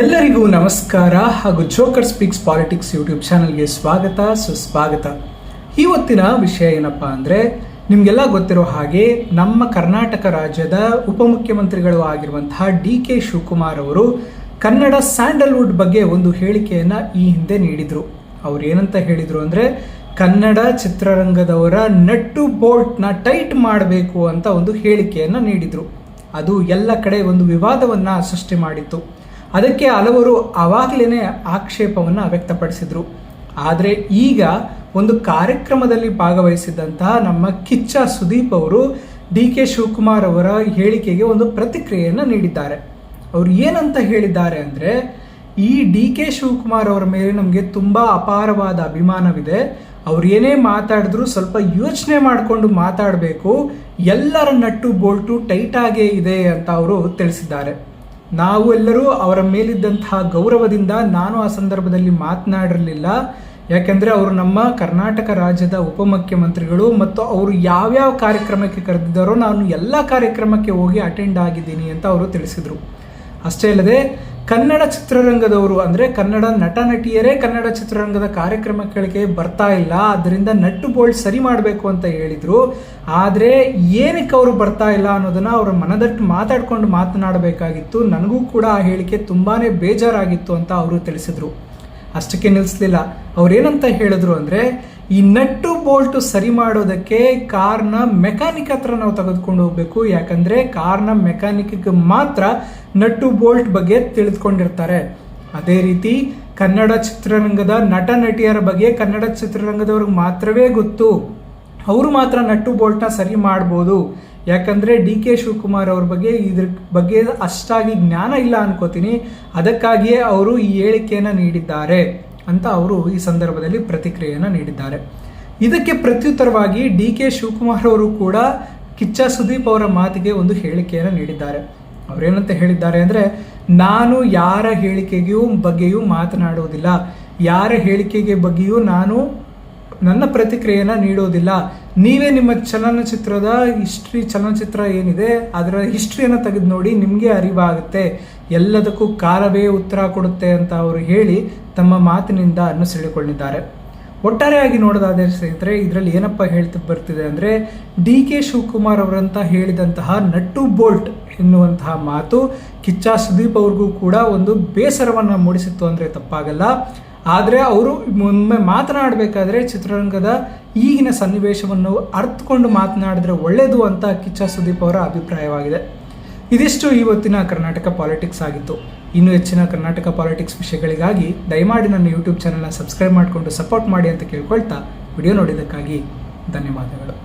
ಎಲ್ಲರಿಗೂ ನಮಸ್ಕಾರ ಹಾಗೂ ಜೋಕರ್ ಸ್ಪೀಕ್ಸ್ ಪಾಲಿಟಿಕ್ಸ್ ಯೂಟ್ಯೂಬ್ ಚಾನಲ್ಗೆ ಸ್ವಾಗತ ಸುಸ್ವಾಗತ. ಇವತ್ತಿನ ವಿಷಯ ಏನಪ್ಪಾ ಅಂದರೆ, ನಿಮಗೆಲ್ಲ ಗೊತ್ತಿರೋ ಹಾಗೆ ನಮ್ಮ ಕರ್ನಾಟಕ ರಾಜ್ಯದ ಉಪಮುಖ್ಯಮಂತ್ರಿಗಳು ಆಗಿರುವಂತಹ ಡಿ.ಕೆ. ಶಿವಕುಮಾರ್ ಅವರು ಕನ್ನಡ ಸ್ಯಾಂಡಲ್ವುಡ್ ಬಗ್ಗೆ ಒಂದು ಹೇಳಿಕೆಯನ್ನು ಈ ಹಿಂದೆ ನೀಡಿದರು. ಅವ್ರು ಏನಂತ ಹೇಳಿದರು ಅಂದರೆ, ಕನ್ನಡ ಚಿತ್ರರಂಗದವರ ನಟ್ಟು ಬೋಲ್ಟ್ನ ಟೈಟ್ ಮಾಡಬೇಕು ಅಂತ ಒಂದು ಹೇಳಿಕೆಯನ್ನು ನೀಡಿದರು. ಅದು ಎಲ್ಲ ಕಡೆ ಒಂದು ವಿವಾದವನ್ನು ಸೃಷ್ಟಿ ಮಾಡಿತ್ತು. ಅದಕ್ಕೆ ಹಲವರು ಆವಾಗಲೇ ಆಕ್ಷೇಪವನ್ನು ವ್ಯಕ್ತಪಡಿಸಿದರು. ಆದರೆ ಈಗ ಒಂದು ಕಾರ್ಯಕ್ರಮದಲ್ಲಿ ಭಾಗವಹಿಸಿದಂತಹ ನಮ್ಮ ಕಿಚ್ಚ ಸುದೀಪ್ ಅವರು ಡಿ.ಕೆ. ಶಿವಕುಮಾರ್ ಅವರ ಹೇಳಿಕೆಗೆ ಒಂದು ಪ್ರತಿಕ್ರಿಯೆಯನ್ನು ನೀಡಿದ್ದಾರೆ. ಅವರು ಏನಂತ ಹೇಳಿದ್ದಾರೆ ಅಂದರೆ, ಈ ಡಿ.ಕೆ. ಶಿವಕುಮಾರ್ ಅವರ ಮೇಲೆ ನಮಗೆ ತುಂಬ ಅಪಾರವಾದ ಅಭಿಮಾನವಿದೆ. ಅವ್ರು ಏನೇ ಮಾತಾಡಿದ್ರು ಸ್ವಲ್ಪ ಯೋಚನೆ ಮಾಡಿಕೊಂಡು ಮಾತಾಡಬೇಕು. ಎಲ್ಲರ ನಟ್ಟು ಬೋಲ್ಟು ಟೈಟಾಗೇ ಇದೆ ಅಂತ ಅವರು ತಿಳಿಸಿದ್ದಾರೆ. ನಾವು ಎಲ್ಲರೂ ಅವರ ಮೇಲಿದ್ದಂತಹ ಗೌರವದಿಂದ ನಾನು ಆ ಸಂದರ್ಭದಲ್ಲಿ ಮಾತನಾಡಿರಲಿಲ್ಲ. ಯಾಕೆಂದರೆ ಅವರು ನಮ್ಮ ಕರ್ನಾಟಕ ರಾಜ್ಯದ ಉಪಮುಖ್ಯಮಂತ್ರಿಗಳು ಮತ್ತು ಅವರು ಯಾವ್ಯಾವ ಕಾರ್ಯಕ್ರಮಕ್ಕೆ ಕರೆದಿದ್ದಾರೋ ನಾನು ಎಲ್ಲ ಕಾರ್ಯಕ್ರಮಕ್ಕೆ ಹೋಗಿ ಅಟೆಂಡ್ ಆಗಿದ್ದೀನಿ ಅಂತ ಅವರು ತಿಳಿಸಿದರು. ಅಷ್ಟೇ ಅಲ್ಲದೆ ಕನ್ನಡ ಚಿತ್ರರಂಗದವರು ಅಂದರೆ ಕನ್ನಡ ನಟ ನಟಿಯರೇ ಕನ್ನಡ ಚಿತ್ರರಂಗದ ಕಾರ್ಯಕ್ರಮಗಳಿಗೆ ಬರ್ತಾ ಇಲ್ಲ, ಅದರಿಂದ ನಟ್ಟು ಬೋಲ್ಟ್ ಸರಿ ಮಾಡಬೇಕು ಅಂತ ಹೇಳಿದರು. ಆದರೆ ಏನಕ್ಕೆ ಅವರು ಬರ್ತಾ ಇಲ್ಲ ಅನ್ನೋದನ್ನು ಅವರ ಮನದಟ್ಟು ಮಾತಾಡಿಕೊಂಡು ಮಾತನಾಡಬೇಕಾಗಿತ್ತು. ನನಗೂ ಕೂಡ ಆ ಹೇಳಿಕೆ ತುಂಬಾ ಬೇಜಾರಾಗಿತ್ತು ಅಂತ ಅವರು ತಿಳಿಸಿದರು. ಅಷ್ಟಕ್ಕೆ ನಿಲ್ಲಿಸಲಿಲ್ಲ. ಅವ್ರೇನಂತ ಹೇಳಿದ್ರು ಅಂದರೆ, ಈ ನಟ್ಟು ಬೋಲ್ಟು ಸರಿ ಮಾಡೋದಕ್ಕೆ ಕಾರ್ನ ಮೆಕ್ಯಾನಿಕ್ ಹತ್ರ ನಾವು ತೆಗೆದುಕೊಂಡು ಹೋಗಬೇಕು. ಯಾಕಂದರೆ ಕಾರ್ನ ಮೆಕ್ಯಾನಿಕ್ಗೆ ಮಾತ್ರ ನಟ್ಟು ಬೋಲ್ಟ್ ಬಗ್ಗೆ ತಿಳಿದುಕೊಂಡಿರ್ತಾರೆ. ಅದೇ ರೀತಿ ಕನ್ನಡ ಚಿತ್ರರಂಗದ ನಟ ನಟಿಯರ ಬಗ್ಗೆ ಕನ್ನಡ ಚಿತ್ರರಂಗದವ್ರಿಗೆ ಮಾತ್ರವೇ ಗೊತ್ತು. ಅವರು ಮಾತ್ರ ನಟ್ಟು ಬೋಲ್ಟ್ನ ಸರಿ ಮಾಡ್ಬೋದು. ಯಾಕಂದರೆ ಡಿ.ಕೆ. ಶಿವಕುಮಾರ್ ಅವ್ರ ಇದ್ರ ಬಗ್ಗೆ ಅಷ್ಟಾಗಿ ಜ್ಞಾನ ಇಲ್ಲ ಅನ್ಕೋತೀನಿ. ಅದಕ್ಕಾಗಿಯೇ ಅವರು ಈ ಹೇಳಿಕೆಯನ್ನು ನೀಡಿದ್ದಾರೆ ಅಂತ ಅವರು ಈ ಸಂದರ್ಭದಲ್ಲಿ ಪ್ರತಿಕ್ರಿಯೆಯನ್ನು ನೀಡಿದ್ದಾರೆ. ಇದಕ್ಕೆ ಪ್ರತ್ಯುತ್ತರವಾಗಿ ಡಿ.ಕೆ. ಶಿವಕುಮಾರ್ ಅವರು ಕೂಡ ಕಿಚ್ಚ ಸುದೀಪ್ ಅವರ ಮಾತಿಗೆ ಒಂದು ಹೇಳಿಕೆಯನ್ನು ನೀಡಿದ್ದಾರೆ. ಅವರೇನಂತ ಹೇಳಿದ್ದಾರೆ ಅಂದರೆ, ನಾನು ಯಾರ ಹೇಳಿಕೆಗೂ ಬಗ್ಗೆಯೂ ಮಾತನಾಡುವುದಿಲ್ಲ, ಯಾರ ಹೇಳಿಕೆಗೆ ಬಗ್ಗೆಯೂ ನಾನು ನನ್ನ ಪ್ರತಿಕ್ರಿಯೆಯನ್ನು ನೀಡೋದಿಲ್ಲ. ನೀವೇ ನಿಮ್ಮ ಚಲನಚಿತ್ರದ ಚಲನಚಿತ್ರ ಏನಿದೆ ಅದರ ಹಿಸ್ಟ್ರಿಯನ್ನು ತೆಗೆದು ನೋಡಿ, ನಿಮಗೆ ಅರಿವಾಗುತ್ತೆ. ಎಲ್ಲದಕ್ಕೂ ಕಾಲವೇ ಉತ್ತರ ಕೊಡುತ್ತೆ ಅಂತ ಅವರು ಹೇಳಿ ತಮ್ಮ ಮಾತಿನಿಂದ ಅನ್ನಿಸಿಕೊಂಡಿದ್ದಾರೆ. ಒಟ್ಟಾರೆಯಾಗಿ ನೋಡೋದಾದರೆ ಸ್ನೇಹಿತರೆ, ಇದರಲ್ಲಿ ಏನಪ್ಪ ಹೇಳ್ತಾ ಬರ್ತಿದೆ ಅಂದರೆ, ಡಿ.ಕೆ. ಶಿವಕುಮಾರ್ ಅವರಂತ ಹೇಳಿದಂತಹ ನಟ್ಟು ಬೋಲ್ಟ್ ಎನ್ನುವಂತಹ ಮಾತು ಕಿಚ್ಚ ಸುದೀಪ್ ಅವ್ರಿಗೂ ಕೂಡ ಒಂದು ಬೇಸರವನ್ನು ಮೂಡಿಸಿತ್ತು ಅಂದರೆ ತಪ್ಪಾಗಲ್ಲ. ಆದರೆ ಅವರು ಒಮ್ಮೆ ಮಾತನಾಡಬೇಕಾದ್ರೆ ಚಿತ್ರರಂಗದ ಈಗಿನ ಸನ್ನಿವೇಶವನ್ನು ಅರ್ಥಕೊಂಡು ಮಾತನಾಡಿದ್ರೆ ಒಳ್ಳೆಯದು ಅಂತ ಕಿಚ್ಚ ಸುದೀಪ್ ಅವರ ಅಭಿಪ್ರಾಯವಾಗಿದೆ. ಇದಿಷ್ಟು ಇವತ್ತಿನ ಕರ್ನಾಟಕ ಪಾಲಿಟಿಕ್ಸ್ ಆಗಿತ್ತು. ಇನ್ನೂ ಹೆಚ್ಚಿನ ಕರ್ನಾಟಕ ಪಾಲಿಟಿಕ್ಸ್ ವಿಷಯಗಳಿಗಾಗಿ ದಯಮಾಡಿ ನನ್ನ ಯೂಟ್ಯೂಬ್ ಚಾನಲ್ನ ಸಬ್ಸ್ಕ್ರೈಬ್ ಮಾಡಿಕೊಂಡು ಸಪೋರ್ಟ್ ಮಾಡಿ ಅಂತ ಕೇಳ್ಕೊಳ್ತಾ, ವಿಡಿಯೋ ನೋಡಿದ್ದಕ್ಕಾಗಿ ಧನ್ಯವಾದಗಳು.